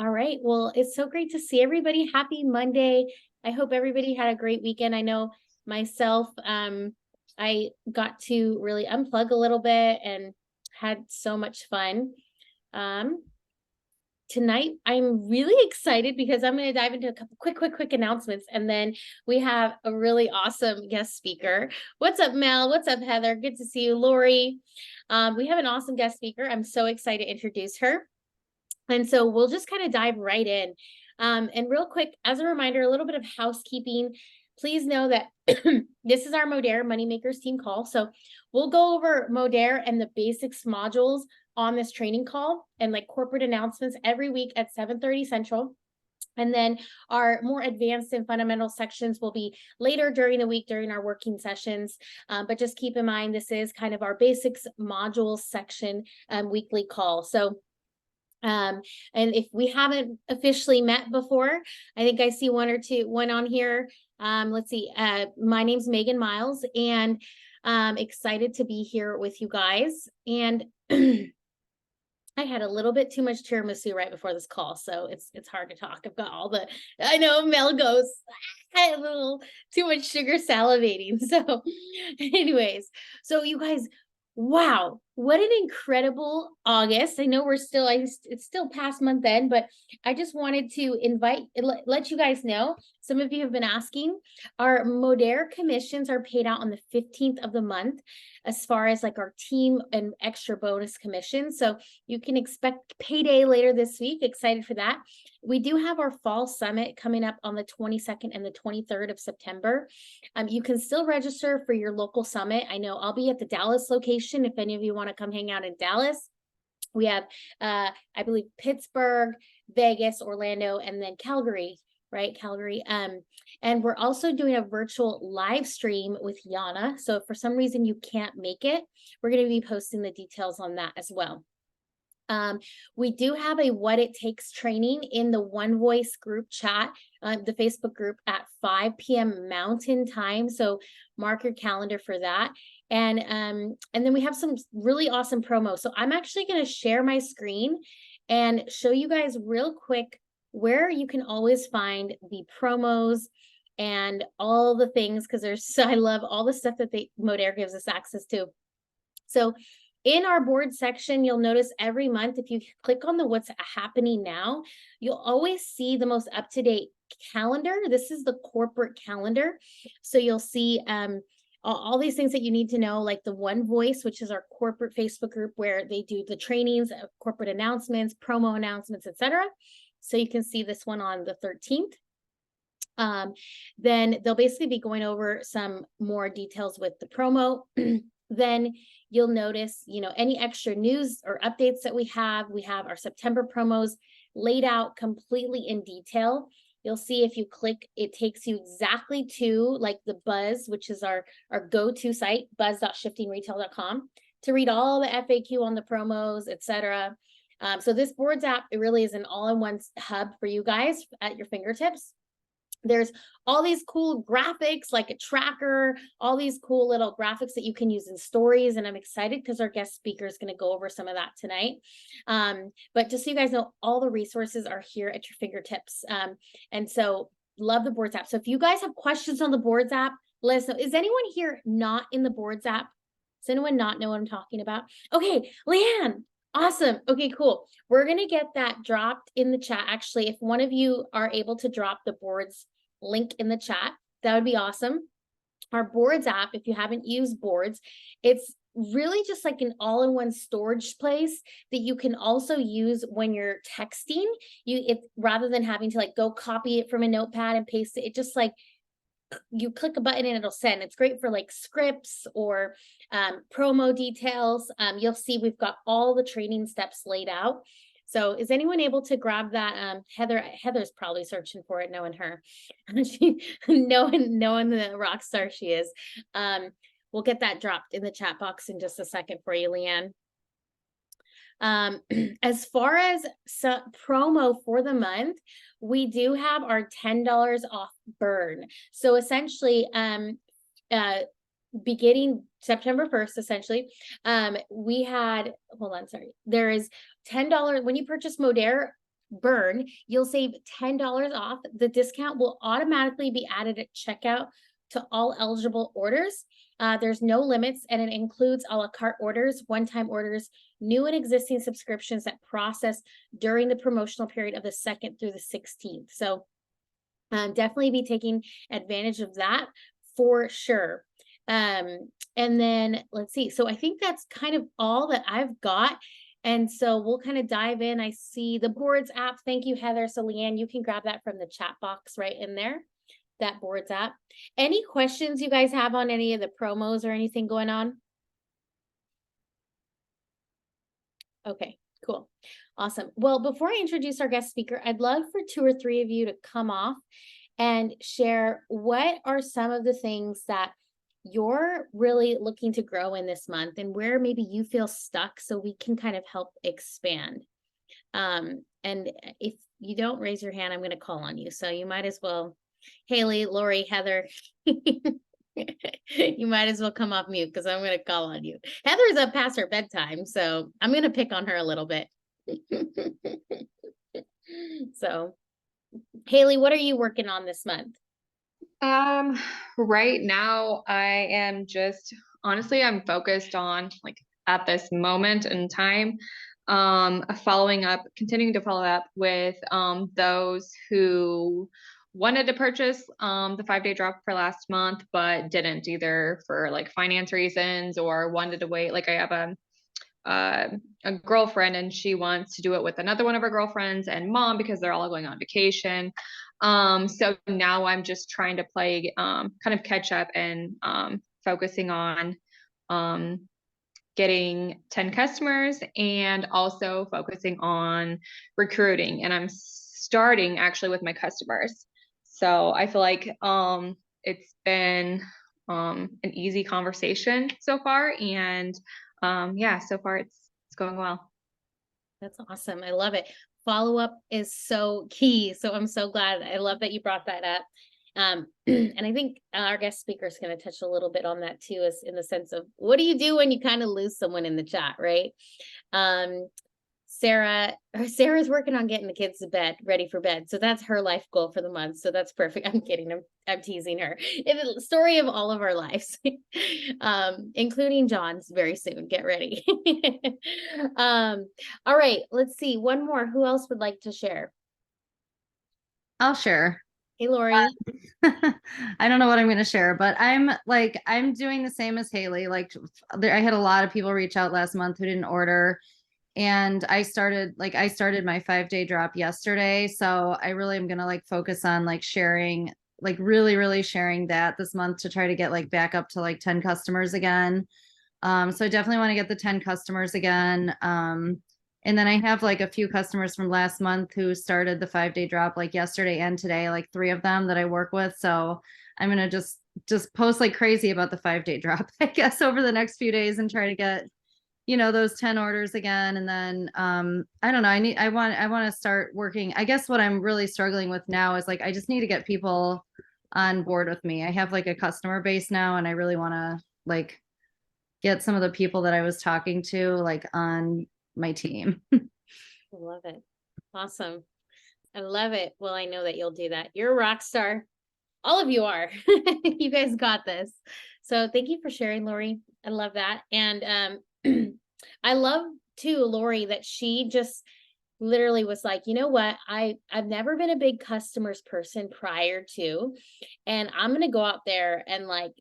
All right. Well, it's so great to see everybody. Happy Monday. I hope everybody had a great weekend. I know myself, I got to really unplug a little bit and had so much fun. Um, Tonight, I'm really excited because I'm going to dive into a couple quick announcements. And then we have a really awesome guest speaker. What's up, Mel? What's up, Heather? Good to see you. Lori. We have an awesome guest speaker. I'm so excited to introduce her. And so we'll just kind of dive right in. And real quick, as a reminder, a little bit of housekeeping. Please know that this is our Modere Moneymakers team call. So we'll go over Modere and the basics modules on this training call and like corporate announcements every week at 7:30 Central. And then our more advanced and fundamental sections will be later during the week during our working sessions. But just keep in mind, this is kind of our basics modules section weekly call. So and if we haven't officially met before, I think I see one on here. Let's see. My name's Megan Miles, and excited to be here with you guys. And I had a little bit too much tiramisu right before this call, so it's hard to talk. I've got all the, I know Mel goes, I had a little too much sugar salivating. So anyways, so you guys, wow, what an incredible August. I know it's still past month end, but I just wanted to let you guys know, some of you have been asking, our Modere commissions are paid out on the 15th of the month as far as like our team and extra bonus commission. So you can expect payday later this week. Excited for that. We do have our fall summit coming up on the 22nd and the 23rd of September. You can still register for your local summit. I know I'll be at the Dallas location if any of you want to come hang out in Dallas. We have, I believe, Pittsburgh, Vegas, Orlando, and then Calgary, right? Calgary. And we're also doing a virtual live stream with Yana. So if for some reason you can't make it, we're going to be posting the details on that as well. We do have a What It Takes training in the One Voice group chat, the Facebook group at 5 p.m. Mountain Time. So mark your calendar for that. And then we have some really awesome promos. So I'm actually going to share my screen and show you guys real quick where you can always find the promos and all the things, because I love all the stuff that Modere gives us access to. So in our board section, you'll notice every month, if you click on the what's happening now, you'll always see the most up-to-date calendar. This is the corporate calendar. So you'll see all these things that you need to know, like the One Voice, which is our corporate Facebook group where they do the trainings, corporate announcements, promo announcements, etc. So you can see this one on the 13th. Then they'll basically be going over some more details with the promo. Then you'll notice, any extra news or updates that we have. We have our September promos laid out completely in detail. You'll see if you click, it takes you exactly to like the Buzz, which is our go-to site, buzz.shiftingretail.com, to read all the FAQ on the promos, etc. So this boards app, it really is an all-in-one hub for you guys at your fingertips. There's all these cool graphics, like a tracker, all these cool little graphics that you can use in stories. And I'm excited because our guest speaker is going to go over some of that tonight. But just so you guys know, all the resources are here at your fingertips. And so love the boards app. So if you guys have questions on the boards app, let us know. Is anyone here not in the boards app? Does anyone not know what I'm talking about? Okay, Leanne. Awesome. Okay, cool. We're going to get that dropped in the chat. Actually, if one of you are able to drop the boards link in the chat, that would be awesome. Our boards app, if you haven't used boards, it's really just like an all-in-one storage place that you can also use when you're texting. Rather than having to like go copy it from a notepad and paste it, it just like you click a button and it'll send. It's great for like scripts or promo details. You'll see we've got all the training steps laid out. So is anyone able to grab that? Heather's probably searching for it, knowing her. knowing the rock star she is. We'll get that dropped in the chat box in just a second for you, Leanne. As far as promo for the month, we do have our $10 off burn. So essentially, beginning September 1st, essentially, we had, there is $10 when you purchase Modere. burn, you'll save $10 off. The discount will automatically be added at checkout to all eligible orders. There's no limits, and it includes a la carte orders, one-time orders, new and existing subscriptions that process during the promotional period of the 2nd through the 16th. So definitely be taking advantage of that for sure. And then let's see. So I think that's kind of all that I've got. And so we'll kind of dive in. I see the boards app. Thank you, Heather. So Leanne, you can grab that from the chat box right in there, that boards app. Any questions you guys have on any of the promos or anything going on? Okay, cool. Awesome. Well, before I introduce our guest speaker, I'd love for 2 or 3 of you to come off and share what are some of the things that you're really looking to grow in this month and where maybe you feel stuck so we can kind of help expand. And if you don't raise your hand, I'm going to call on you. So you might as well, Haley, Lori, Heather, you might as well come off mute because I'm going to call on you. Heather's up past her bedtime, so I'm going to pick on her a little bit. So Haley, what are you working on this month? Right now I am just, honestly, I'm focused on, like, at this moment in time, continuing to follow up with those who wanted to purchase the 5-day drop for last month but didn't, either for like finance reasons or wanted to wait. Like, I have a girlfriend and she wants to do it with another one of her girlfriends and mom because they're all going on vacation. So now I'm just trying to play kind of catch up and focusing on getting 10 customers and also focusing on recruiting. And I'm starting actually with my customers. So I feel like it's been an easy conversation so far, and yeah, so far it's going well. That's awesome. I love it. Follow up is so key. So I'm so glad. I love that you brought that up. And I think our guest speaker is going to touch a little bit on that too, is in the sense of what do you do when you kind of lose someone in the chat, right? Sarah's working on getting the kids to bed, ready for bed. So that's her life goal for the month. So that's perfect. I'm kidding. I'm teasing her. It's the story of all of our lives, including John's very soon. Get ready. All right, let's see. One more. Who else would like to share? I'll share. Hey, Lori. I don't know what I'm going to share, but I'm doing the same as Haley. Like, I had a lot of people reach out last month who didn't order. And I started my 5-day drop yesterday. So I really am going to like focus on like sharing, like really sharing that this month to try to get like back up to like 10 customers again. So I definitely want to get the 10 customers again. And then I have like a few customers from last month who started the 5-day drop like yesterday and today, like 3 of them that I work with. So I'm going to just post like crazy about the 5-day drop, I guess, over the next few days and try to get, those 10 orders again. And then, I don't know, I want to start working. I guess what I'm really struggling with now is like, I just need to get people on board with me. I have like a customer base now, and I really want to like get some of the people that I was talking to like on my team. I love it. Awesome. I love it. Well, I know that you'll do that. You're a rock star. All of you are. You guys got this. So thank you for sharing, Lori. I love that. And I love too, Lori, that she just literally was like, you know what? I've never been a big customers person prior to, and I'm going to go out there and like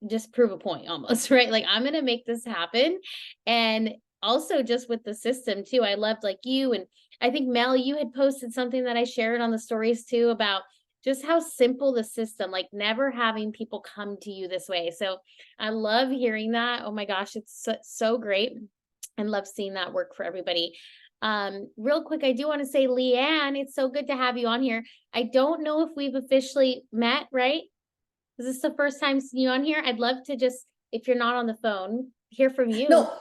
just prove a point almost, right? Like I'm going to make this happen. And also just with the system too, I loved like you, and I think Mel, you had posted something that I shared on the stories too about just how simple the system, like never having people come to you this way. So I love hearing that. Oh my gosh, it's so great. And love seeing that work for everybody. Real quick, I do want to say, Leanne, it's so good to have you on here. I don't know if we've officially met, right? Is this the first time seeing you on here? I'd love to just, if you're not on the phone, hear from you. No,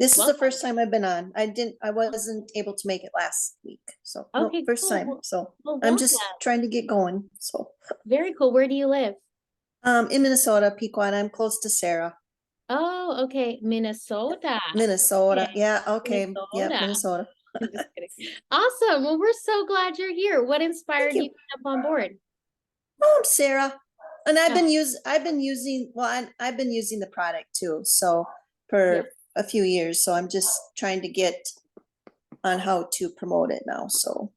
this is the first time I've been on. I wasn't able to make it last week. So okay, first cool. time. So well, I'm just trying to get going. So very cool. Where do you live? In Minnesota, Pequot. I'm close to Sarah. Oh, okay. Minnesota. Minnesota. Okay. Yeah, okay. Minnesota. Yeah, Minnesota. I'm just kidding. Awesome. Well, we're so glad you're here. What inspired you. you to jump on board? I'm Sarah. And I've Yeah. been using, well, I've been using the product too. So for Yeah. a few years. So I'm just trying to get on how to promote it now. So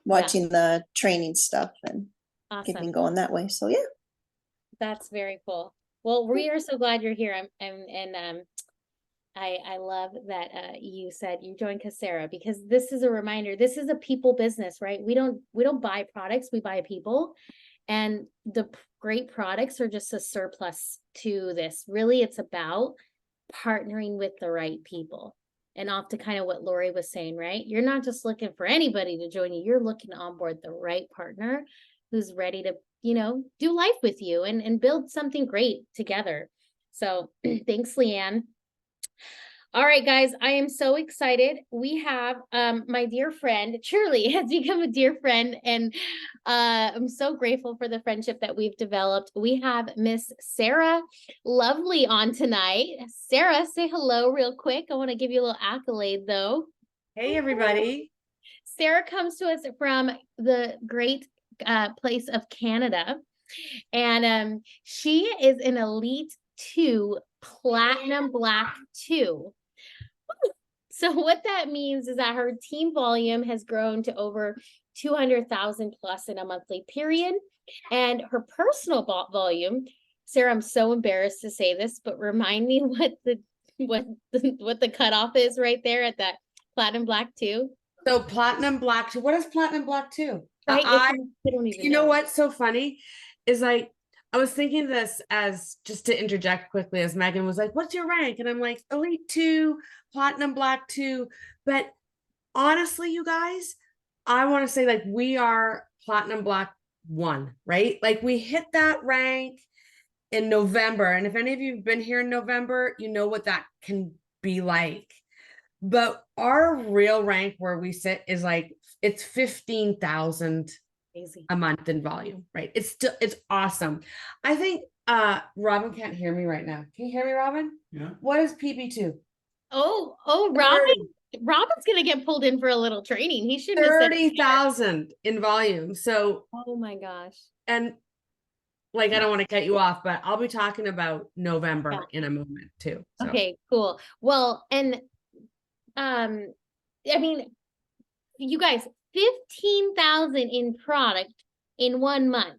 watching the training stuff and Awesome. getting going that way. So yeah. That's very cool. Well, we are so glad you're here. I love that you said you joined Casera, because this is a reminder. This is a people business, right? We don't buy products, we buy people. And the great products are just a surplus to this. Really, it's about partnering with the right people. And off to kind of what Lori was saying, right? You're not just looking for anybody to join you. You're looking to onboard the right partner who's ready to, do life with you and build something great together. So thanks, Leanne. All right, guys, I am so excited. We have my dear friend, truly has become a dear friend, and I'm so grateful for the friendship that we've developed. We have Miss Sarah Lovely on tonight. Sarah, say hello real quick. I want to give you a little accolade, though. Hey, everybody. Sarah comes to us from the great place of Canada, and she is an Elite 2 Platinum Black 2. So what that means is that her team volume has grown to over 200,000 plus in a monthly period. And her personal volume, Sarah, I'm so embarrassed to say this, but remind me what the cutoff is right there at that Platinum Black 2. So Platinum Black 2, what is Platinum Black 2? Right? I don't even you know what's so funny is I was thinking this as just to interject quickly as Megan was like, what's your rank? And I'm like, Elite 2, Platinum Black 2. But honestly, you guys, I want to say like we are Platinum Black 1, right? Like we hit that rank in November. And if any of you have been here in November, you know what that can be like. But our real rank where we sit is like, it's 15,000 a month in volume, right? It's awesome. I think Robin can't hear me right now. Can you hear me, Robin? Yeah. What is PB2? Oh, Robin's gonna get pulled in for a little training. He shouldn't have said 30,000 in volume. So, oh my gosh. and like, I don't want to cut you off, but I'll be talking about November in a moment too. So. Okay, cool. Well, and I mean, you guys, 15,000 in product in 1 month.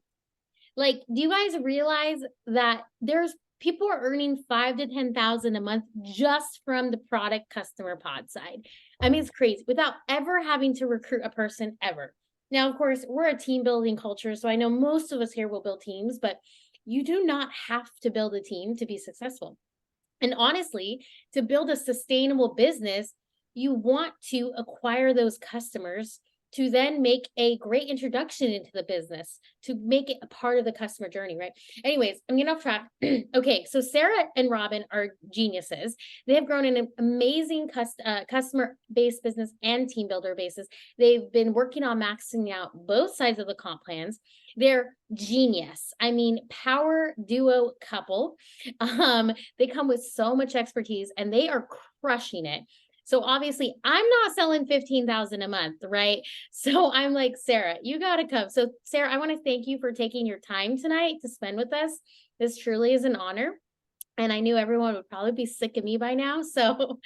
Like, do you guys realize that there's people are earning 5,000 to 10,000 a month just from the product customer pod side? I mean, it's crazy without ever having to recruit a person ever. Now, of course, we're a team building culture, so I know most of us here will build teams, but you do not have to build a team to be successful. And honestly, to build a sustainable business, you want to acquire those customers to then make a great introduction into the business, to make it a part of the customer journey, right? Anyways, I'm getting off track. Okay, so Sarah and Robin are geniuses. They have grown an amazing customer-based business and team builder basis. They've been working on maxing out both sides of the comp plans. They're genius. I mean, power duo couple. They come with so much expertise and they are crushing it. So obviously I'm not selling 15,000 a month, right? So I'm like, Sarah, you got to come. So Sarah, I want to thank you for taking your time tonight to spend with us. This truly is an honor. And I knew everyone would probably be sick of me by now. So,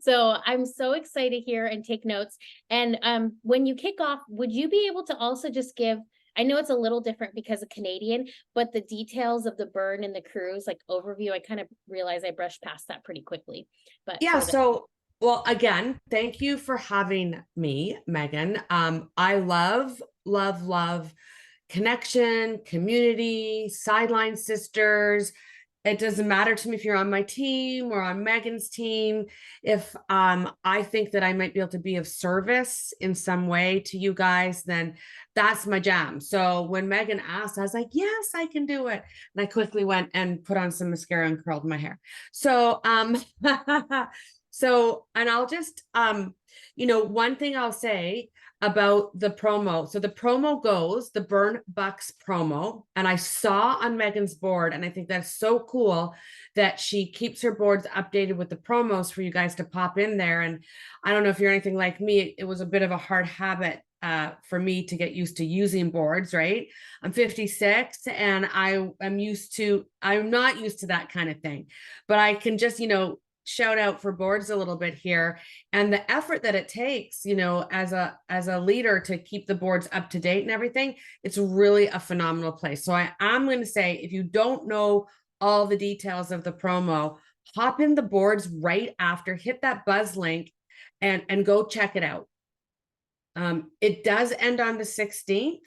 so I'm so excited here and take notes. And when you kick off, would you be able to also just give, I know it's a little different because of Canadian, but the details of the burn and the cruise, like overview, I kind of realized I brushed past that pretty quickly. But yeah, so well, again, thank you for having me, Megan. I love connection, community, sideline sisters. It doesn't matter to me if you're on my team or on Megan's team. If I think that I might be able to be of service in some way to you guys, then that's my jam. So when Megan asked, I was like, yes, I can do it. And I quickly went and put on some mascara and curled my hair. So, and I'll just, One thing I'll say about the promo. So the promo goes, the Burn Bucks promo, and I saw on Megan's board, and I think that's so cool that she keeps her boards updated with the promos for you guys to pop in there. And I don't know if you're anything like me, it was a bit of a hard habit for me to get used to using boards, right? I'm 56 and I'm not used to that kind of thing, but I can just, shout out for boards a little bit here, and the effort that it takes, as a leader to keep the boards up to date and everything. It's really a phenomenal place. So I'm going to say, if you don't know all the details of the promo, hop in the boards right after, hit that buzz link and go check it out. It does end on the 16th,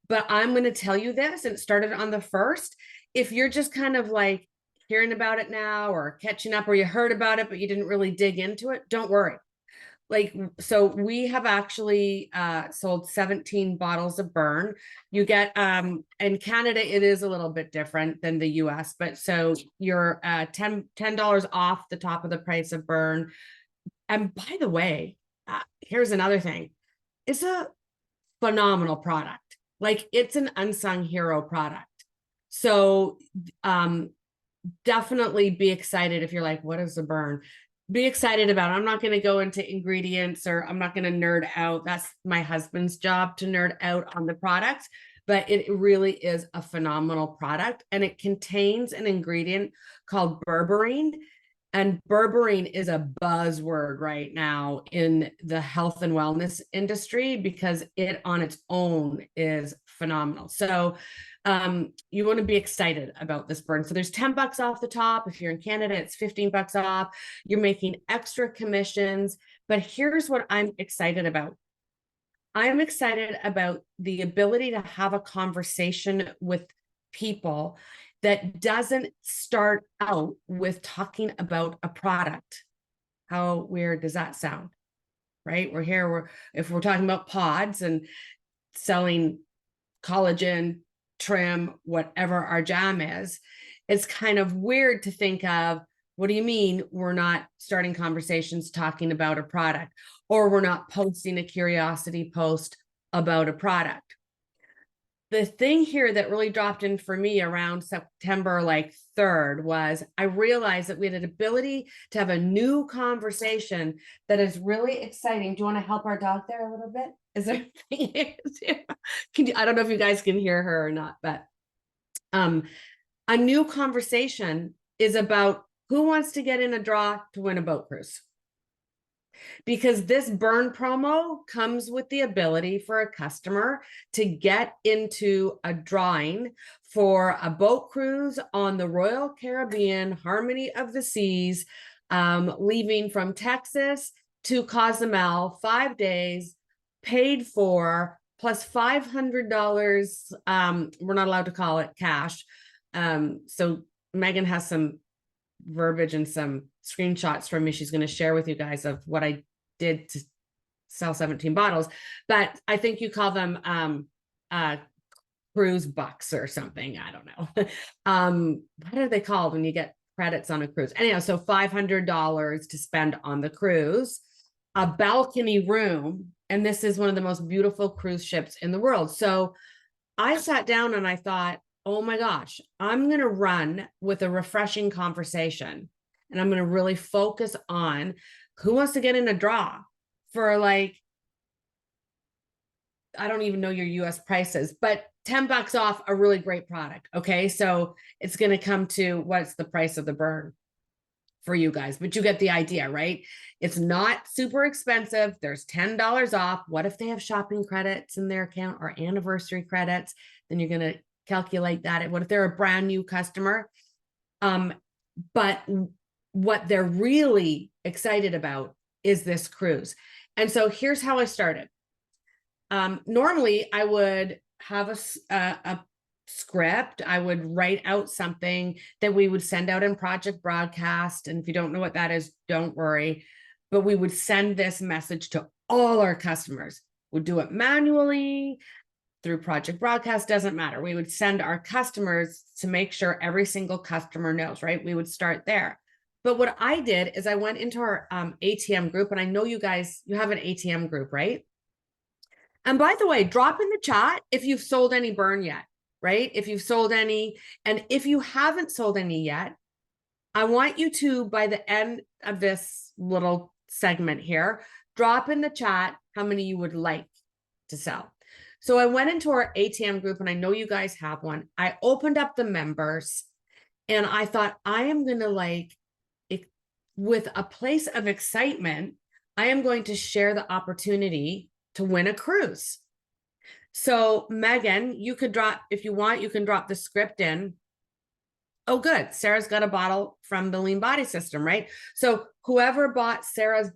but I'm going to tell you this, and it started on the 1st. If you're just kind of like hearing about it now or catching up, or you heard about it, but you didn't really dig into it, don't worry. So we have actually sold 17 bottles of Burn. You get, in Canada, it is a little bit different than the US, but so you're $10 off the top of the price of Burn. And by the way, here's another thing. It's a phenomenal product. It's an unsung hero product. So definitely be excited if you're like, what is a Burn? Be excited about it. I'm not going to go into ingredients, or I'm not going to nerd out. That's my husband's job, to nerd out on the products, but it really is a phenomenal product, and it contains an ingredient called berberine. And berberine is a buzzword right now in the health and wellness industry because it on its own is phenomenal. So you want to be excited about this Burn. So there's $10 off the top. If you're in Canada, it's $15 off. You're making extra commissions. But here's what I'm excited about. I'm excited about the ability to have a conversation with people that doesn't start out with talking about a product. How weird does that sound? Right? If we're talking about pods and selling collagen, trim, whatever our jam is, it's kind of weird to think of, what do you mean we're not starting conversations talking about a product, or we're not posting a curiosity post about a product? The thing here that really dropped in for me around September 3rd was I realized that we had an ability to have a new conversation that is really exciting. Do you want to help our dog there a little bit? Is there I don't know if you guys can hear her or not, but a new conversation is about who wants to get in a draw to win a boat cruise. Because this Burn promo comes with the ability for a customer to get into a drawing for a boat cruise on the Royal Caribbean, Harmony of the Seas, leaving from Texas to Cozumel, 5 days, paid for, plus $500. We're not allowed to call it cash. So Megan has some verbiage and some screenshots from me she's going to share with you guys of what I did to sell 17 bottles, but I think you call them cruise bucks or something. I don't know. What are they called when you get credits on a cruise? Anyhow, so $500 to spend on the cruise, a balcony room, and this is one of the most beautiful cruise ships in the world. So I sat down and I thought, oh my gosh, I'm going to run with a refreshing conversation. And I'm going to really focus on who wants to get in a draw for I don't even know your US prices, but $10 off a really great product. Okay. So it's going to come to what's the price of the Burn for you guys, but you get the idea, right? It's not super expensive. There's $10 off. What if they have shopping credits in their account or anniversary credits? Then you're going to calculate that. What if they're a brand new customer? But what they're really excited about is this cruise. And so here's how I started. Normally I would have a script. I would write out something that we would send out in Project Broadcast. And if you don't know what that is, don't worry. But we would send this message to all our customers. We'd do it manually through Project Broadcast, doesn't matter. We would send our customers to make sure every single customer knows, right? We would start there. But what I did is I went into our ATM group, and I know you guys, you have an ATM group, right? And by the way, drop in the chat if you've sold any burn yet, right? If you've sold any, and if you haven't sold any yet, I want you to, by the end of this little segment here, drop in the chat how many you would like to sell. So I went into our ATM group, and I know you guys have one. I opened up the members, and I thought, I am going to with a place of excitement, I am going to share the opportunity to win a cruise. So Megan, you could drop, if you want, you can drop the script in. Oh, good. Sarah's got a bottle from the Lean Body System, right? So whoever bought Sarah's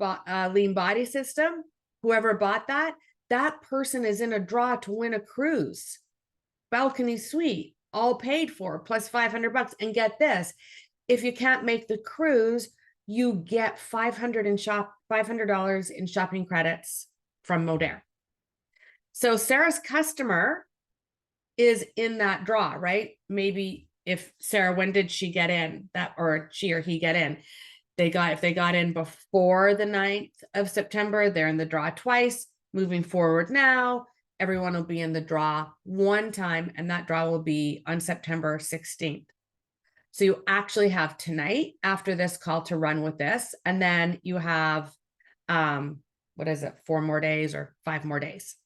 Lean Body System, whoever bought that, that person is in a draw to win a cruise. Balcony suite, all paid for, plus $500. And get this, if you can't make the cruise, you get $500 in shopping credits from Modere. So Sarah's customer is in that draw, right? Maybe if Sarah, when did she get in that, or she or he get in? If they got in before the 9th of September, they're in the draw twice. Moving forward now, everyone will be in the draw one time, and that draw will be on September 16th. So you actually have tonight after this call to run with this. And then you have, what is it, 4 more days or 5 more days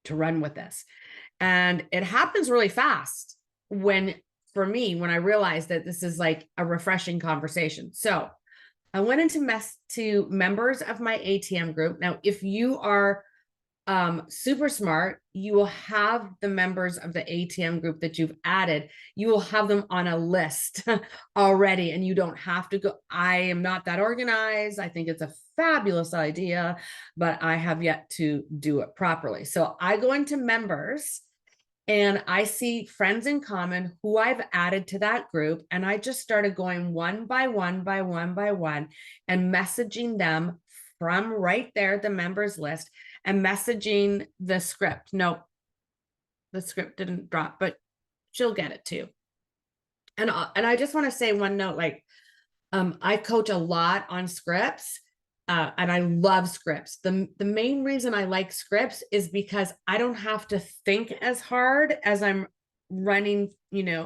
to run with this. And it happens really fast for me, when I realized that this is like a refreshing conversation. So I went to members of my ATM group. Now, if you are super smart, you will have the members of the ATM group that you've added, you will have them on a list already, and you don't have to go. I am not that organized. I think it's a fabulous idea, but I have yet to do it properly. So I go into members, and I see friends in common who I've added to that group. And I just started going one by one by one by one and messaging them from right there, the members list, and messaging the script. No, the script didn't drop, but she'll get it too. And I just want to say one note, I coach a lot on scripts, and I love scripts. The main reason I like scripts is because I don't have to think as hard as I'm running,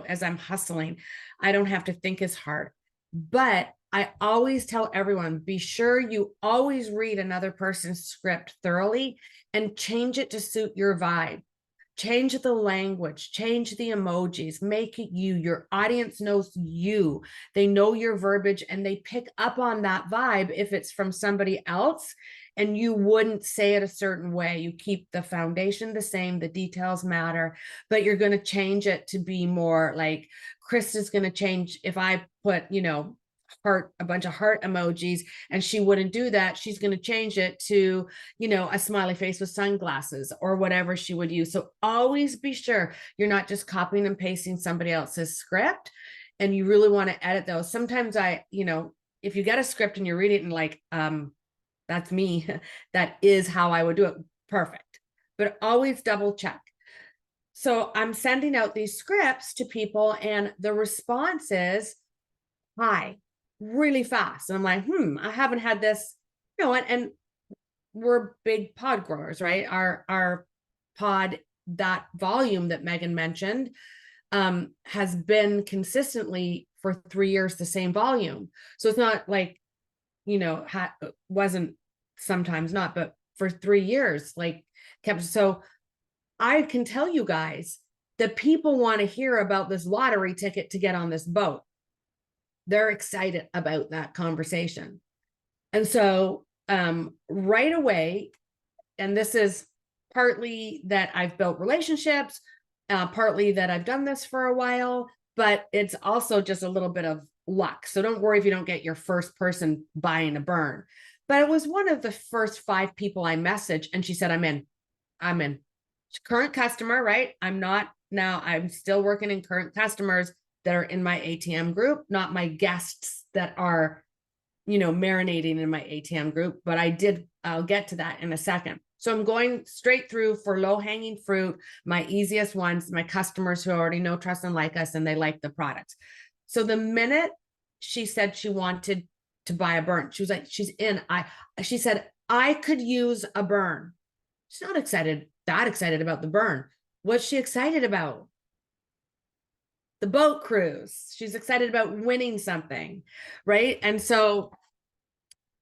as I'm hustling. I don't have to think as hard, but I always tell everyone, be sure you always read another person's script thoroughly and change it to suit your vibe. Change the language, change the emojis, make it you. Your audience knows you. They know your verbiage, and they pick up on that vibe if it's from somebody else and you wouldn't say it a certain way. You keep the foundation the same, the details matter, but you're going to change it to be more like Krista's going to change. If I put, a bunch of heart emojis, and she wouldn't do that, she's going to change it to, a smiley face with sunglasses or whatever she would use. So always be sure you're not just copying and pasting somebody else's script, and you really want to edit those. Sometimes if you get a script and you read it and that's me, that is how I would do it. Perfect. But always double check. So I'm sending out these scripts to people, and the response is, hi, really fast. And I'm like, I haven't had this, and we're big pod growers, right? Our pod, that volume that Megan mentioned, has been consistently for 3 years, the same volume. So it's not like, wasn't, sometimes not, but for 3 years, kept. So I can tell you guys that people want to hear about this lottery ticket to get on this boat. They're excited about that conversation. And so right away, and this is partly that I've built relationships, partly that I've done this for a while, but it's also just a little bit of luck. So don't worry if you don't get your first person buying a burn. But it was one of the first 5 people I messaged, and she said, I'm in. Current customer, right? I'm still working in current customers that are in my ATM group, not my guests that are, marinating in my ATM group, but I'll get to that in a second. So I'm going straight through for low-hanging fruit, my easiest ones, my customers who already know, trust, and like us, and they like the products. So the minute she said she wanted to buy a burn. She was like, she said, I could use a burn. She's not that excited about the burn. What's she excited about? The boat cruise. She's excited about winning something, right? And so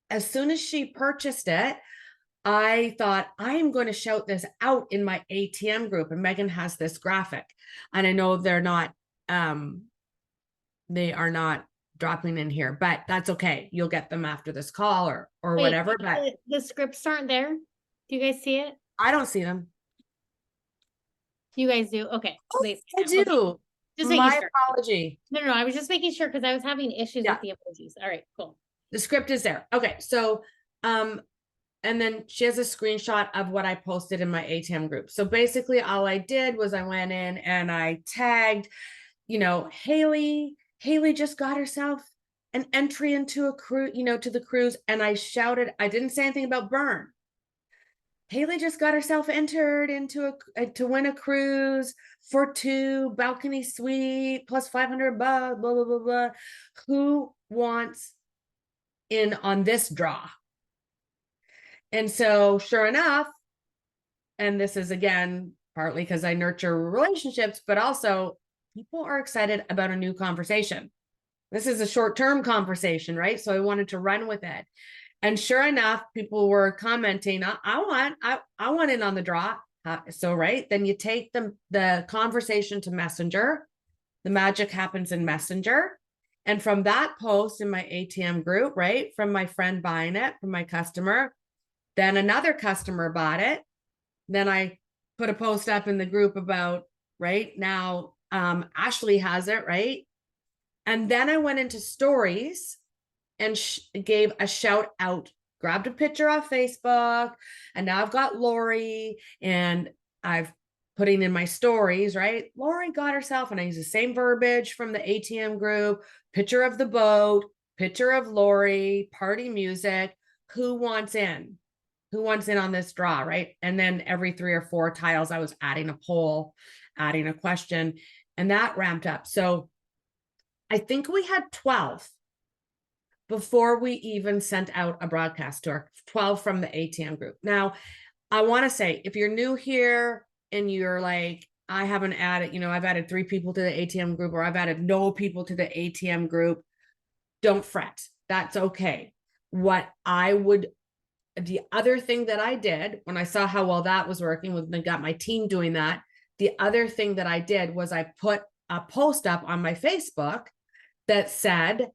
as soon as she purchased it, I thought, I'm going to shout this out in my ATM group. And Megan has this graphic. And I know they are not dropping in here, but that's okay. You'll get them after this call or Wait, whatever. But the scripts aren't there. Do you guys see it? I don't see them. You guys do? Okay. Wait, I okay. do. Just making My sure. apology. No, I was just making sure because I was having issues Yeah. with the emojis. All right, cool. The script is there. Okay. So, and then she has a screenshot of what I posted in my ATM group. So basically all I did was I went in and I tagged, Haley just got herself an entry into a cruise, to the cruise. And I shouted, I didn't say anything about burn. Haley just got herself entered into to win a cruise for 2 balcony suite plus $500, blah, blah, blah, blah. Who wants in on this draw? And so sure enough, and this is again, partly because I nurture relationships, but also people are excited about a new conversation. This is a short-term conversation, right? So I wanted to run with it. And sure enough, people were commenting, I want in on the draw. So, right, then you take the conversation to Messenger. The magic happens in Messenger. And from that post in my ATM group, right, from my friend buying it, from my customer, then another customer bought it. Then I put a post up in the group about, right, now Ashley has it, right? And then I went into stories and gave a shout out, grabbed a picture off Facebook, and now I've got Lori, and I've putting in my stories, right? Lori got herself, and I use the same verbiage from the ATM group, picture of the boat, picture of Lori, party music, who wants in? Who wants in on this draw, right? And then every 3 or 4 tiles, I was adding a poll, adding a question, and that ramped up. So I think we had 12 before we even sent out a broadcast to our 12 from the ATM group. Now, I want to say, if you're new here and you're like, I haven't added, I've added 3 people to the ATM group, or I've added no people to the ATM group, don't fret. That's okay. The other thing that I did when I saw how well that was working, when I got my team doing that, the other thing that I did was I put a post up on my Facebook that said,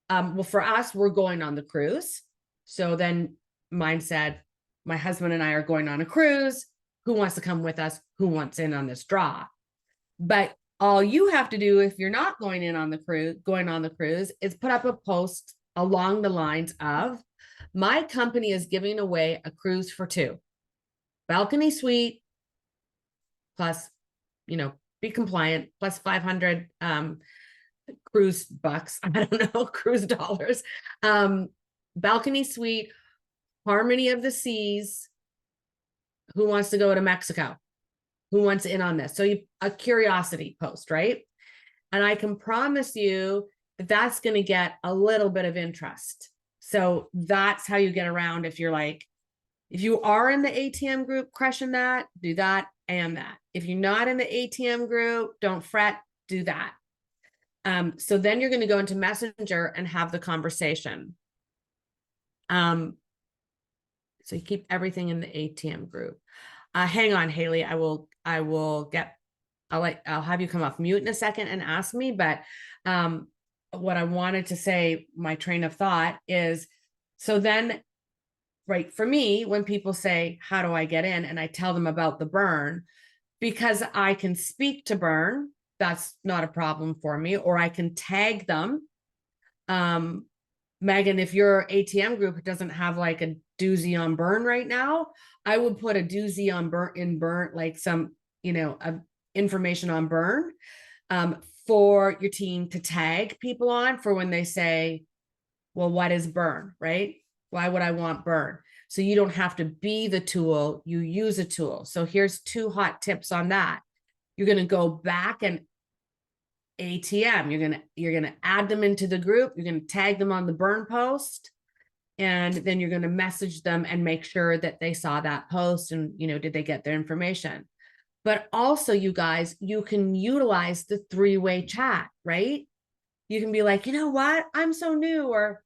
well, for us, we're going on the cruise. So then mine said, my husband and I are going on a cruise. Who wants to come with us? Who wants in on this draw? But all you have to do if you're not going on the cruise is put up a post along the lines of, my company is giving away a cruise for 2. Balcony suite, plus, be compliant, plus 500 cruise bucks. I don't know, cruise dollars. Balcony suite, Harmony of the Seas. Who wants to go to Mexico? Who wants in on this? So a curiosity post, right? And I can promise you that that's going to get a little bit of interest. So that's how you get around. If you are in the ATM group crushing that, do that and that. If you're not in the ATM group, don't fret, do that. So then you're going to go into Messenger and have the conversation. So you keep everything in the ATM group. Hang on, Haley. I'll have you come off mute in a second and ask me. But what I wanted to say, my train of thought is, so then, right, for me, when people say, how do I get in? And I tell them about the burn, because I can speak to burn, that's not a problem for me, or I can tag them. Megan, if your ATM group doesn't have like a doozy on burn right now, I would put a doozy on burn, like some, information on burn, for your team to tag people on for when they say, well, what is burn, right? Why would I want burn? So you don't have to be the tool, you use a tool. So here's 2 hot tips on that. You're going to go back and ATM. You're gonna add them into the group. You're gonna tag them on the burn post, and then you're gonna message them and make sure that they saw that post and, you know, did they get their information. But also, you guys, you can utilize the three-way chat, right? You can be like, you know what? I'm so new, or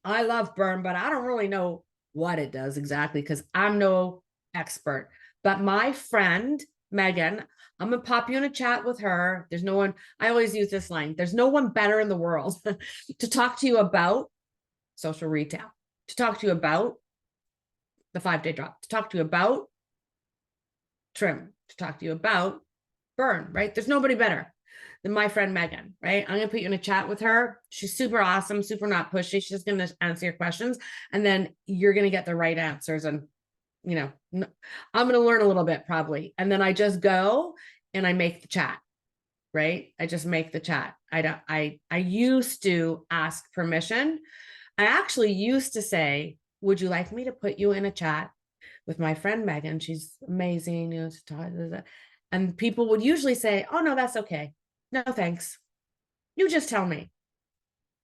I love burn, but I don't really know what it does exactly because I'm no expert. But my friend, Megan, I'm gonna pop you in a chat with her. There's no one, I always use this line, there's no one better in the world to talk to you about social retail, to talk to you about the 5-day drop, to talk to you about trim, to talk to you about burn, right? There's nobody better than my friend Megan, right? I'm gonna put you in a chat with her. She's super awesome, super not pushy. She's just gonna answer your questions, and then you're gonna get the right answers. And you know, I'm gonna learn a little bit probably, and then I just go and I make the chat, right? I just make the chat. I used to ask permission. I actually used to say, would you like me to put you in a chat with my friend Megan? She's amazing, you know, to talk. And people would usually say, oh no, that's okay. No, thanks. You just tell me.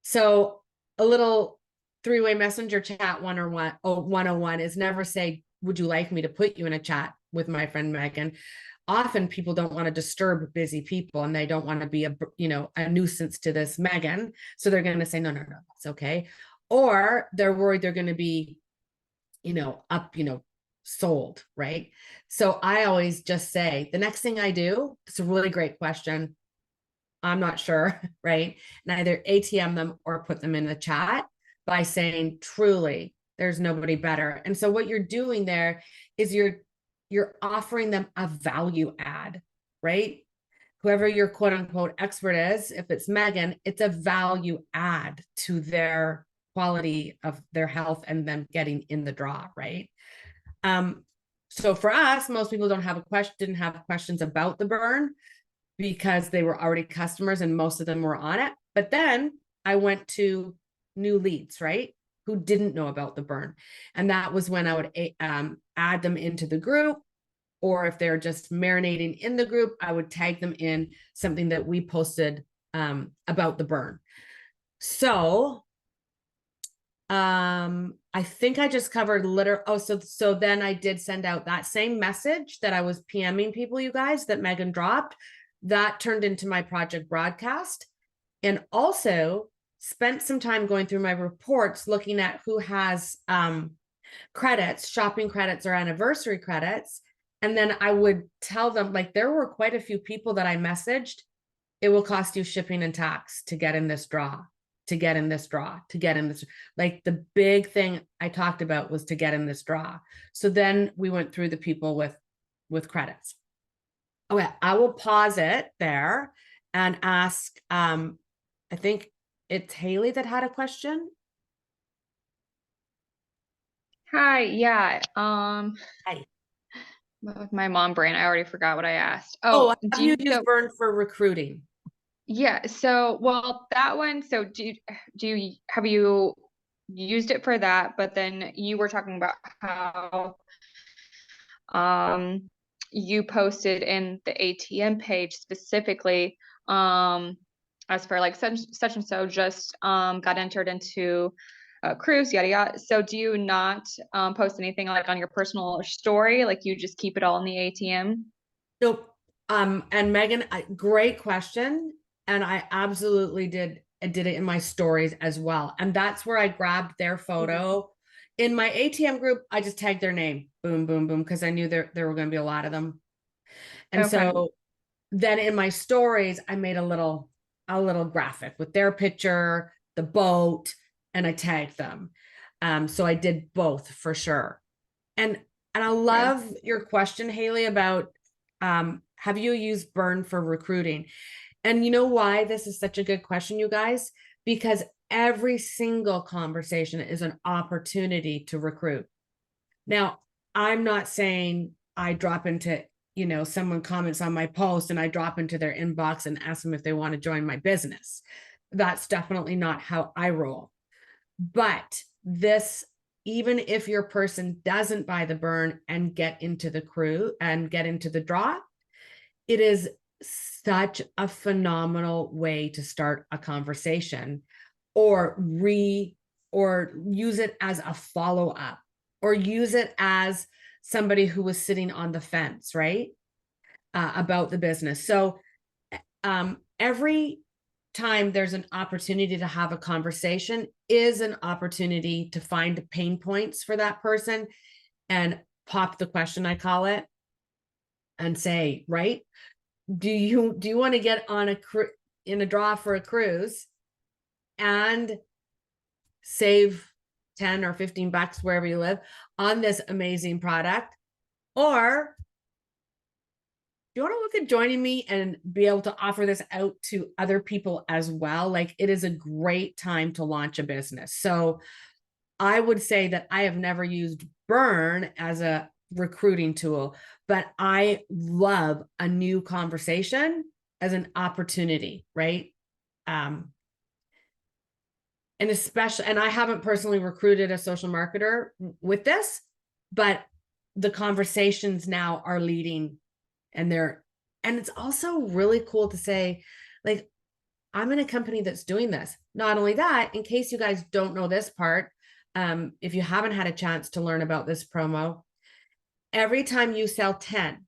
So a little three-way messenger chat 101 is never say, would you like me to put you in a chat with my friend Megan? Often people don't want to disturb busy people and they don't want to be a nuisance to this Megan. So they're going to say, no, that's okay. Or they're worried they're going to be, sold, right? So I always just say, the next thing I do, it's a really great question. I'm not sure, right? And either ATM them or put them in the chat by saying, truly, there's nobody better. And so what you're doing there is you're offering them a value add, right? Whoever your quote unquote expert is, if it's Megan, it's a value add to their quality of their health and them getting in the draw, right? So for us, most people didn't have questions about the burn because they were already customers and most of them were on it. But then I went to new leads, right? Who didn't know about the burn. And that was when I would add them into the group, or if they're just marinating in the group, I would tag them in something that we posted about the burn. So I think I just covered so then I did send out that same message that I was PMing people, you guys, that Megan dropped. That turned into my project broadcast, and also spent some time going through my reports, looking at who has credits, shopping credits or anniversary credits. And then I would tell them, like, there were quite a few people that I messaged, it will cost you shipping and tax to get in this draw, to get in this draw, to get in this. Like, the big thing I talked about was to get in this draw. So then we went through the people with credits. Okay, I will pause it there and ask, I think it's Haley that had a question. Hi, yeah. Hi. With my mom brain, I already forgot what I asked. Have do you used burn for recruiting? Yeah, so well, that one, so have you used it for that? But then you were talking about how you posted in the ATM page specifically as for like such and so just got entered into a cruise, yada yada. So do you not post anything like on your personal story, like you just keep it all in the ATM? Nope. And Megan, great question. And I absolutely did it in my stories as well. And that's where I grabbed their photo. In my ATM group, I just tagged their name, boom, boom, boom, because I knew there were going to be a lot of them. And so then in my stories, I made a little graphic with their picture, the boat, and I tagged them. So I did both for sure. And I love your question, Haley, about have you used burn for recruiting? And you know why this is such a good question, you guys? Because every single conversation is an opportunity to recruit. Now, I'm not saying I drop into, someone comments on my post and I drop into their inbox and ask them if they want to join my business. That's definitely not how I roll. But even if your person doesn't buy the burn and get into the crew and get into the draw, it is such a phenomenal way to start a conversation, or use it as a follow-up, or use it as somebody who was sitting on the fence, right? About the business. So every time there's an opportunity to have a conversation is an opportunity to find pain points for that person and pop the question, I call it, and say, right, do you want to get on in a draw for a cruise and save 10 or 15 bucks wherever you live on this amazing product? Or do you want to look at joining me and be able to offer this out to other people as well? Like, it is a great time to launch a business. So I would say that I have never used Burn as a recruiting tool, but I love a new conversation as an opportunity, right? And especially, and I haven't personally recruited a social marketer with this, but the conversations now are leading, and it's also really cool to say, like, I'm in a company that's doing this. Not only that, in case you guys don't know this part, if you haven't had a chance to learn about this promo, every time you sell 10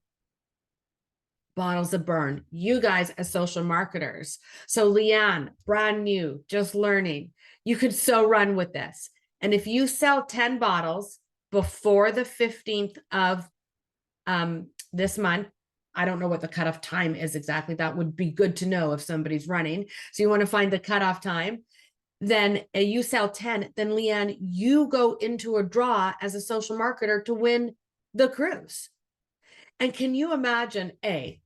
bottles of Burn, you guys as social marketers, so Leanne, brand new, just learning, you could so run with this. And if you sell 10 bottles before the 15th of this month, I don't know what the cutoff time is exactly. That would be good to know if somebody's running. So you want to find the cutoff time. Then you sell 10, then Leanne, you go into a draw as a social marketer to win the cruise. And can you imagine, A,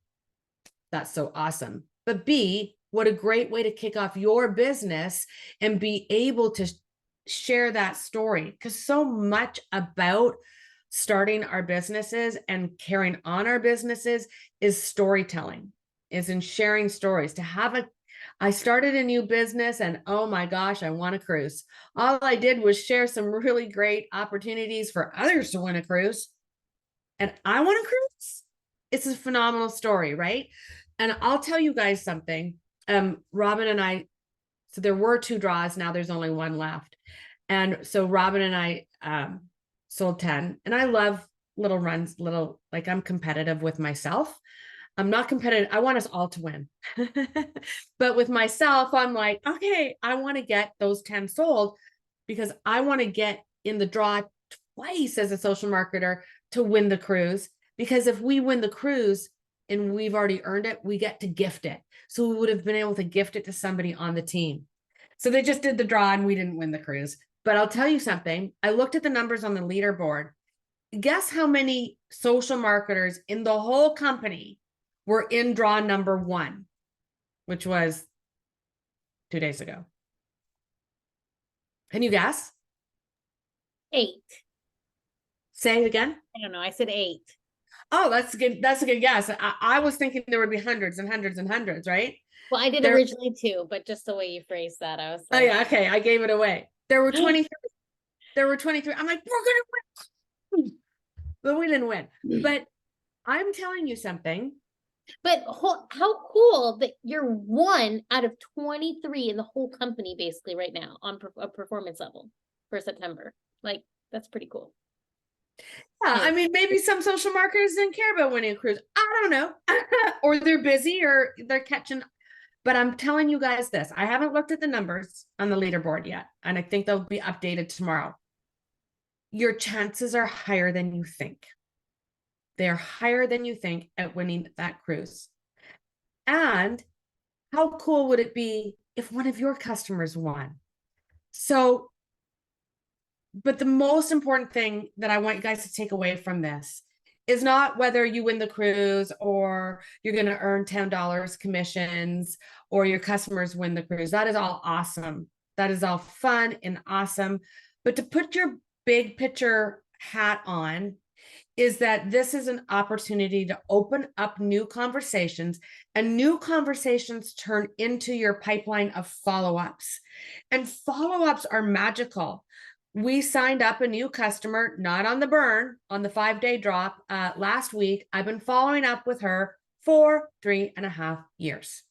that's so awesome, but B, what a great way to kick off your business and be able to share that story. Because so much about starting our businesses and carrying on our businesses is storytelling, is in sharing stories. I started a new business and oh my gosh, I want a cruise. All I did was share some really great opportunities for others to win a cruise. And I want a cruise. It's a phenomenal story, right? And I'll tell you guys something. Robin and I, so there were 2 draws, now there's only 1 left. And so Robin and I sold 10, and I love little runs, like, I'm competitive with myself. I'm not competitive. I want us all to win. But with myself, I'm like, okay, I want to get those 10 sold because I want to get in the draw twice as a social marketer to win the cruise. Because if we win the cruise and we've already earned it, we get to gift it. So we would have been able to gift it to somebody on the team. So they just did the draw and we didn't win the cruise. But I'll tell you something. I looked at the numbers on the leaderboard. Guess how many social marketers in the whole company were in draw number 1, which was 2 days ago. Can you guess? 8. Say it again. I don't know. I said 8. Oh, that's good. That's a good guess. I was thinking there would be hundreds and hundreds and hundreds, right? Well, I did originally too, but just the way you phrased that, I was Oh like, yeah, okay. I gave it away. There were 23. There were 23. I'm like, we're gonna win. But we didn't win. But I'm telling you something. but how cool that you're 1 out of 23 in the whole company basically right now on a performance level for September. Like, that's pretty cool. Yeah, I mean, maybe some social marketers didn't care about winning a cruise. I don't know. Or they're busy or they're catching. But I'm telling you guys this. I haven't looked at the numbers on the leaderboard yet. And I think they'll be updated tomorrow. Your chances are higher than you think. They're higher than you think at winning that cruise. And how cool would it be if one of your customers won? So, but the most important thing that I want you guys to take away from this is not whether you win the cruise or you're going to earn $10 commissions or your customers win the cruise. That is all awesome. That is all fun and awesome. But to put your big picture hat on is that this is an opportunity to open up new conversations, and new conversations turn into your pipeline of follow-ups. And follow-ups are magical. We signed up a new customer, not on the burn, on the 5-day drop last week. I've been following up with her for 3.5 years.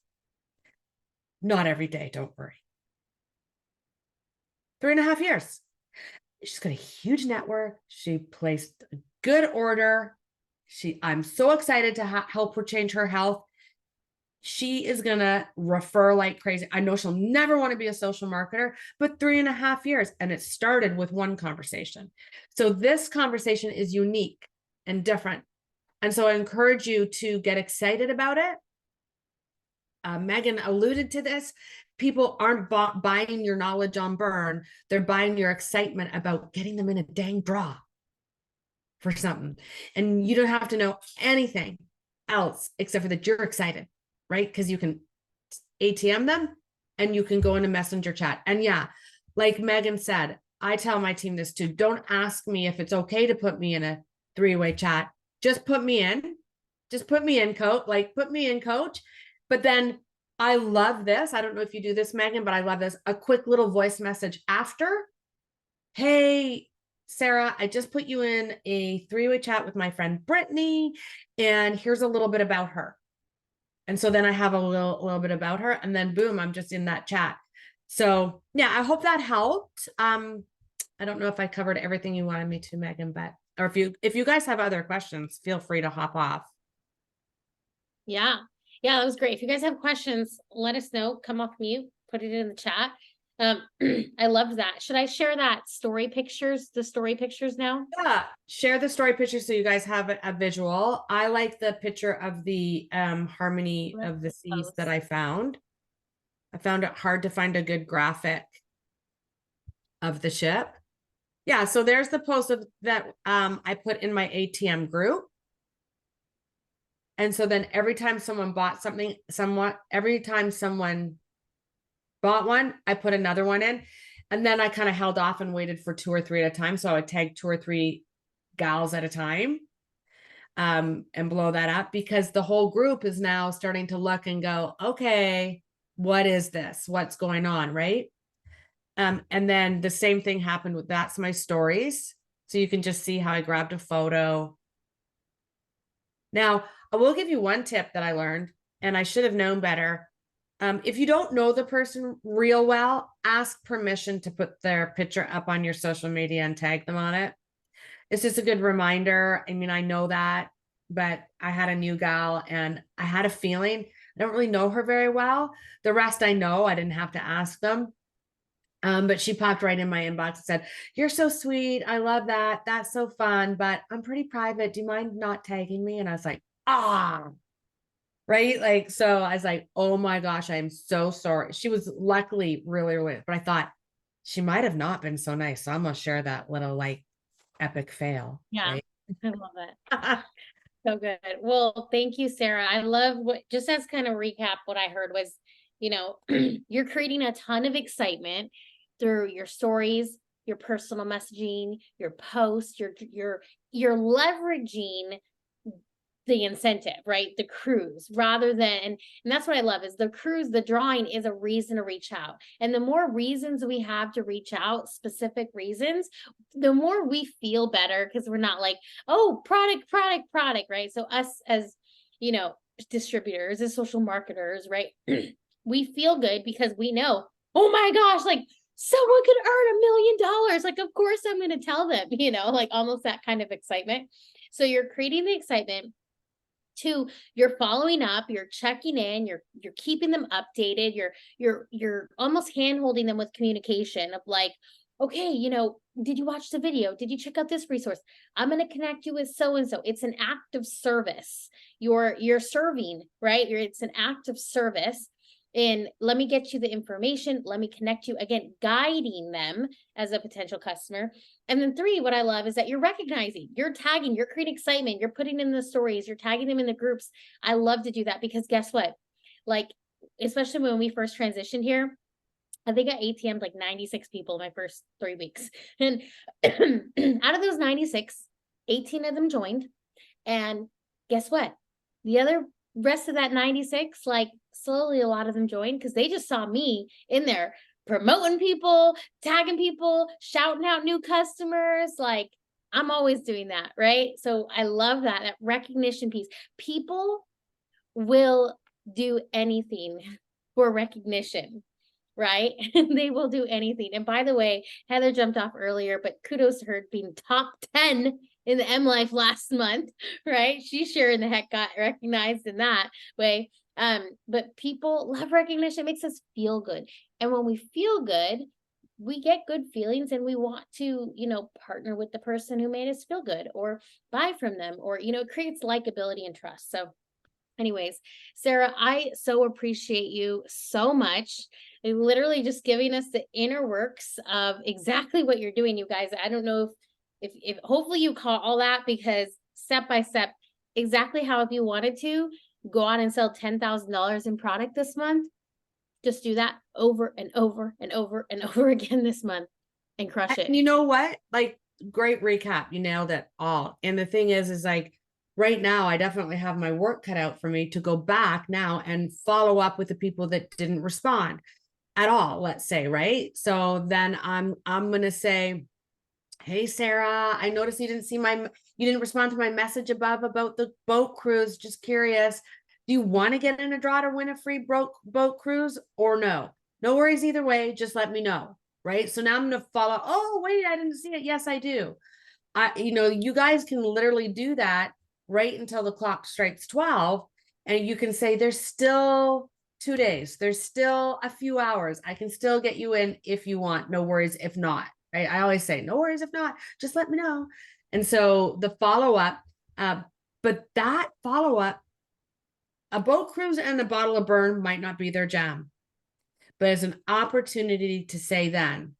Not every day, don't worry. 3.5 years. She's got a huge network. She placed a good order. I'm so excited to help her change her health. She is going to refer like crazy. I know she'll never want to be a social marketer, but 3.5 years. And it started with one conversation. So this conversation is unique and different. And so I encourage you to get excited about it. Megan alluded to this. People aren't buying your knowledge on burn. They're buying your excitement about getting them in a dang draw for something. And you don't have to know anything else except for that you're excited, right? Because you can ATM them and you can go into messenger chat. And yeah, like Megan said, I tell my team this too. Don't ask me if it's okay to put me in a 3-way chat. Just put me in. Just put me in, coach. Like, put me in, coach. But then I love this. I don't know if you do this, Megan, but I love this. A quick little voice message after. Hey, Sarah, I just put you in a 3-way chat with my friend Brittany, and here's a little bit about her. And so then I have a little bit about her, and then boom, I'm just in that chat. So yeah, I hope that helped. I don't know if I covered everything you wanted me to, Megan, but or if you guys have other questions, feel free to hop off. Yeah. Yeah, that was great. If you guys have questions, let us know. Come off mute, put it in the chat. I loved that. Should I share that story pictures, the story pictures now? Yeah, share the story pictures so you guys have a visual. I like the picture of the harmony of the seas that I found. I found it hard to find a good graphic of the ship. Yeah, so there's the post of that I put in my ATM group. And so then every time someone bought something, every time someone bought one, I put another one in. And then I kind of held off and waited for 2 or 3 at a time. So I would tag 2 or 3 gals at a time and blow that up, because the whole group is now starting to look and go, okay, what is this? What's going on, right? And then the same thing happened with That's My Stories. So you can just see how I grabbed a photo. Now, I will give you one tip that I learned, and I should have known better. If you don't know the person real well, ask permission to put their picture up on your social media and tag them on it. It's just a good reminder. I mean, I know that, but I had a new gal and I had a feeling. I don't really know her very well. The rest I know, I didn't have to ask them. But she popped right in my inbox and said, "You're so sweet. I love that. That's so fun, but I'm pretty private. Do you mind not tagging me?" And I was like, right? Like, so I was like, oh my gosh, I'm so sorry. She was luckily really, really, but I thought she might have not been so nice. So I'm going to share that little like epic fail. Yeah, right? I love it. So good. Well, thank you, Sarah. I love just as kind of recap, what I heard was, you're creating a ton of excitement through your stories, your personal messaging, your posts, you're leveraging the incentive, right? The cruise, rather than, and that's what I love is the cruise, the drawing is a reason to reach out. And the more reasons we have to reach out, specific reasons, the more we feel better, because we're not like, oh, product, right? So us as, distributors, as social marketers, right? We feel good because we know, oh my gosh, like someone could earn $1 million. Like, of course I'm going to tell them, like almost that kind of excitement. So you're creating the excitement. 2, you're following up, you're checking in, you're keeping them updated, you're almost hand-holding them with communication of like, okay, did you watch the video? Did you check out this resource? I'm going to connect you with so-and-so. It's an act of service. You're serving, right? It's an act of service. And let me get you the information. Let me connect you, again, guiding them as a potential customer. And then 3, what I love is that you're recognizing, you're tagging, you're creating excitement, you're putting in the stories, you're tagging them in the groups. I love to do that because guess what? Like, especially when we first transitioned here, I think I ATM'd like 96 people in my first 3 weeks. And out of those 96, 18 of them joined. And guess what? The other rest of that 96, like slowly a lot of them joined because they just saw me in there promoting people, tagging people, shouting out new customers. Like, I'm always doing that, right? So I love that recognition piece. People will do anything for recognition, right? They will do anything. And by the way, Heather jumped off earlier, but kudos to her being top 10 in the M Life last month, right? She sure in the heck got recognized in that way. But people love recognition. It makes us feel good. And when we feel good, we get good feelings and we want to, partner with the person who made us feel good or buy from them, or, it creates likability and trust. So anyways, Sarah, I so appreciate you so much. Literally just giving us the inner works of exactly what you're doing, you guys. I don't know if hopefully you caught all that, because step by step, exactly how, if you wanted to go out and sell $10,000 in product this month, just do that over and over and over and over again this month and crush it. And you know what? Like, great recap. You nailed it all. And the thing is like, right now, I definitely have my work cut out for me to go back now and follow up with the people that didn't respond at all, let's say, right? So then I'm going to say, hey, Sarah, I noticed you didn't respond to my message above about the boat cruise. Just curious. Do you want to get in a draw to win a free boat cruise or no? No worries either way. Just let me know. Right. So now I'm going to follow. Oh, wait, I didn't see it. Yes, I do. You guys can literally do that right until the clock strikes 12. And you can say, there's still 2 days. There's still a few hours. I can still get you in if you want. No worries if not. Right? I always say, no worries if not. Just let me know. And so the follow-up, but that follow-up, a boat cruise and a bottle of burn might not be their jam, but it's an opportunity to say then,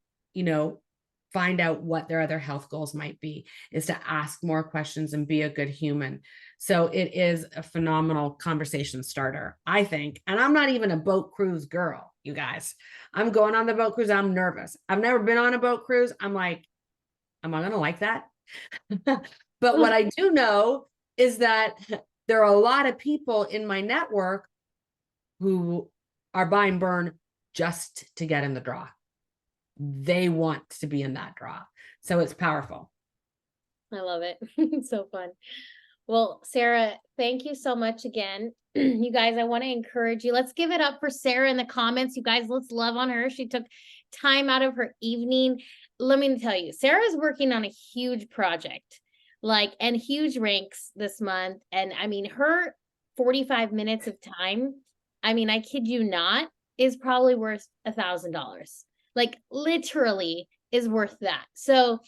find out what their other health goals might be, is to ask more questions and be a good human. So it is a phenomenal conversation starter, I think. And I'm not even a boat cruise girl, you guys. I'm going on the boat cruise. I'm nervous. I've never been on a boat cruise. I'm like, am I going to like that? But what I do know is that there are a lot of people in my network who are buying burn just to get in the draw. They want to be in that draw. So it's powerful. I love it. It's so fun. Well, Sarah, thank you so much again. You guys, I want to encourage you. Let's give it up for Sarah in the comments. You guys, let's love on her. She took time out of her evening. Let me tell you, Sarah's working on a huge project, and huge ranks this month. And I mean, her 45 minutes of time, I mean, I kid you not, is probably worth $1,000. Literally is worth that. So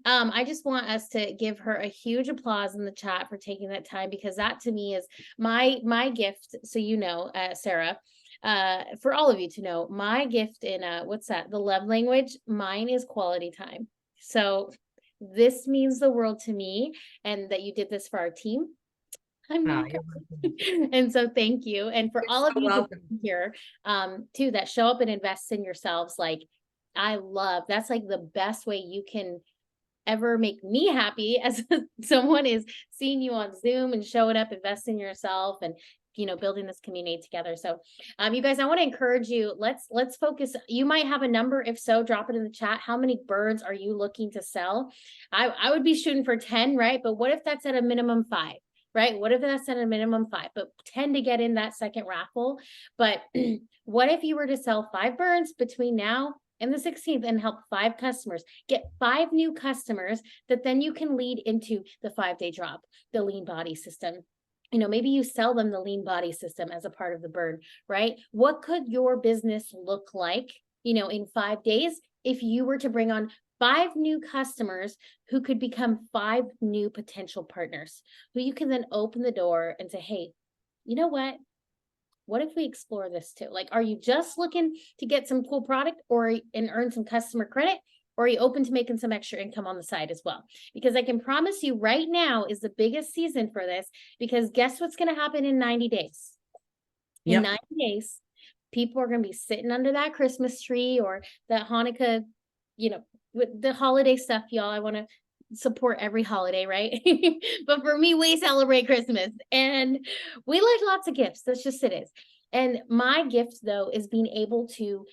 I just want us to give her a huge applause in the chat for taking that time, because that to me is my gift. So Sarah, for all of you to know, my gift in the love language, mine is quality time. So this means the world to me, and that you did this for our team. And so thank you. And for all of you here too, that show up and invest in yourselves, I love, that's the best way you can ever make me happy as someone is seeing you on Zoom and showing up, investing in yourself, and building this community together. So you guys, I want to encourage you, let's focus. You might have a number. If so, drop it in the chat. How many birds are you looking to sell? I would be shooting for 10, right? But what if that's at a minimum 5? Right? What if that's at a minimum 5, but 10 to get in that second raffle? But what if you were to sell 5 birds between now and the 16th and help 5 customers, get 5 new customers that then you can lead into the 5-day drop, the lean body system. Maybe you sell them the lean body system as a part of the burn, right? What could your business look like, in 5 days if you were to bring on 5 new customers who could become 5 new potential partners, who you can then open the door and say, hey, you know what? What if we explore this too? Are you just looking to get some cool product and earn some customer credit? Or are you open to making some extra income on the side as well? Because I can promise you right now is the biggest season for this, because guess what's going to happen in 90 days? In 90 days, people are going to be sitting under that Christmas tree or that Hanukkah, with the holiday stuff, y'all. I want to support every holiday, right? But for me, we celebrate Christmas and we like lots of gifts. That's just it is. And my gift though is being able to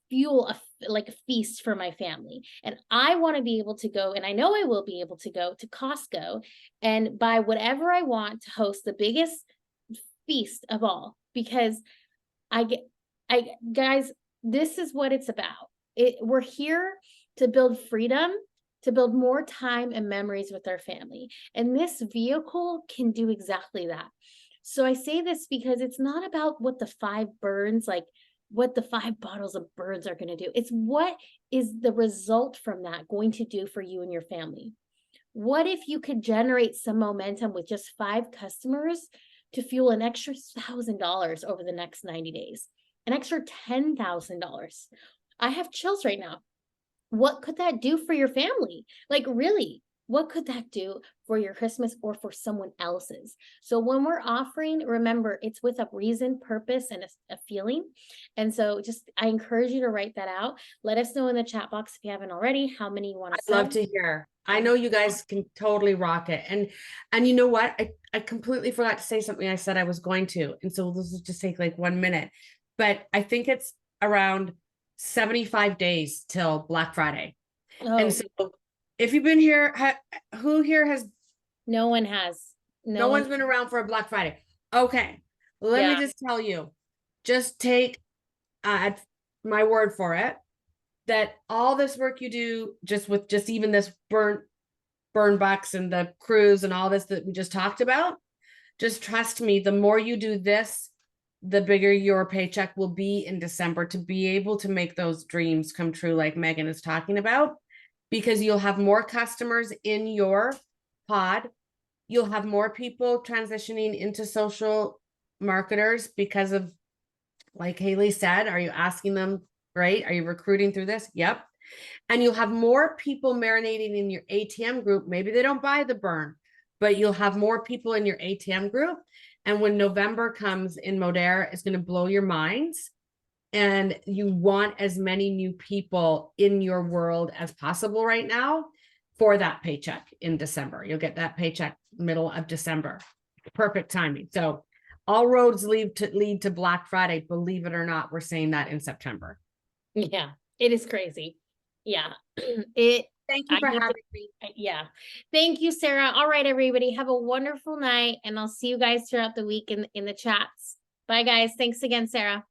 fuel a feast for my family. And I want to be able to go, and I know I will be able to go to Costco and buy whatever I want to host the biggest feast of all, because guys, this is what it's about. We're here to build freedom, to build more time and memories with our family. And this vehicle can do exactly that. So I say this because it's not about what the 5 burns, like what the 5 bottles of burns are going to do. It's what is the result from that going to do for you and your family. What if you could generate some momentum with just 5 customers to fuel an extra $1,000 over the next 90 days, an extra $10,000? I have chills right now. What could that do for your family? Like, really, what could that do for your Christmas or for someone else's? So when we're offering, remember, it's with a reason, purpose, and a feeling. And so just, I encourage you to write that out. Let us know in the chat box if you haven't already, how many you want to I'd love to hear. I know you guys can totally rock it. And you know what? I completely forgot to say something I said I was going to. And so this will just take like 1 minute. But I think it's around 75 days till Black Friday. Oh, And so if you've been here, who here has, no one has. no one's been around for a Black Friday. Okay. Let me just tell you, just take my word for it, that all this work you do just with just even this burn bucks and the cruise and all this that we just talked about, just trust me, the more you do this, the bigger your paycheck will be in December to be able to make those dreams come true, like Megan is talking about, because you'll have more customers in your pod. You'll have more people transitioning into social marketers because of, like Haley said, are you asking them, right? Are you recruiting through this? Yep. And you'll have more people marinating in your ATM group. Maybe they don't buy the burn, but you'll have more people in your ATM group. And when November comes in Modere, it's going to blow your minds. And you want as many new people in your world as possible right now for that paycheck in December. You'll get that paycheck middle of December. Perfect timing. So all roads lead to Black Friday. Believe it or not, we're saying that in September. Yeah, it is crazy. Yeah. Thank you for having me. Yeah. Thank you, Sarah. All right, everybody. Have a wonderful night, and I'll see you guys throughout the week in the chats. Bye, guys. Thanks again, Sarah.